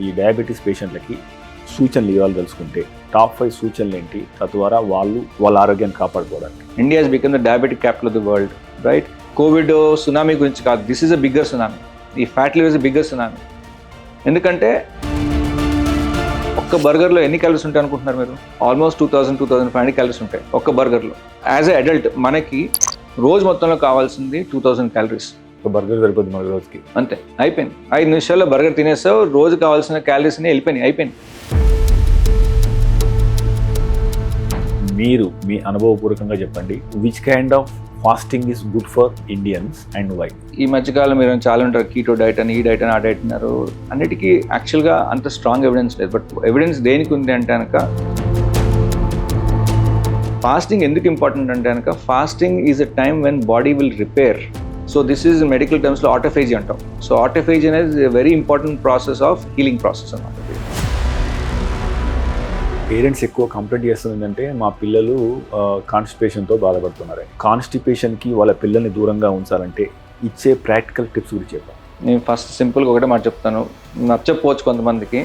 ఈ డయాబెటీస్ పేషెంట్లకి సూచనలు ఇవ్వాలి తెలుసుకుంటే టాప్ 5 సూచనలు ఏంటి, తద్వారా వాళ్ళ ఆరోగ్యాన్ని కాపాడుకోవడానికి? India has become the diabetic capital of the world, right? COVID tsunami గురించి కాదు, this is a bigger tsunami. ఈ fat liver is a bigger tsunami. ఎందుకంటే ఒక్క బర్గర్లో ఎన్ని క్యాలరీస్ ఉంటాయి అనుకుంటున్నారు మీరు? ఆల్మోస్ట్ 2500 క్యాలరీస్ ఉంటాయి ఒక్క బర్గర్లో. యాజ్ ఎ అడల్ట్ మనకి రోజు మొత్తంలో కావాల్సింది 2000 క్యాలరీస్. ఒక బర్గర్ సరిపోతుంది మన రోజుకి, అంతే, అయిపోయింది. 5 నిమిషాల్లో బర్గర్ తినేసావు, రోజు కావాల్సిన క్యాలరీస్ని అయిపోయింది. మీరు మీ అనుభవపూర్వకంగా చెప్పండి, which kind of fasting is good for Indians and why? ఈ మధ్యకాలం మీరు చాలా ఉంటారు, కీటో డైట్ అని, ఈ డైట్ అని, ఆ డైట్ అన్నారు. అన్నిటికీ యాక్చువల్గా అంత స్ట్రాంగ్ ఎవిడెన్స్ లేదు. బట్ ఎవిడెన్స్ దేనికి ఉంది అంటే కనుక, ఫాస్టింగ్ ఎందుకు ఇంపార్టెంట్ అంటే కనుక, fasting is a time when body will repair. So this is medical టర్మ్స్లో ఆటోఫేజీ అంటాం. సో ఆటోఫేజీ అనేది very important process of healing process అన్నమాట. పేరెంట్స్ ఎక్కువ కంప్లైంట్ చేస్తుంది ఏంటంటే, మా పిల్లలు కాన్స్టిపేషన్తో బాధపడుతున్నారు. కాన్స్టిపేషన్కి వాళ్ళ పిల్లల్ని దూరంగా ఉంచాలంటే ఇచ్చే ప్రాక్టికల్ టిప్స్ గురించి చెప్పాను. నేను ఫస్ట్ సింపుల్గా ఒకటే మాట చెప్తాను, నచ్చకపోవచ్చు కొంతమందికి.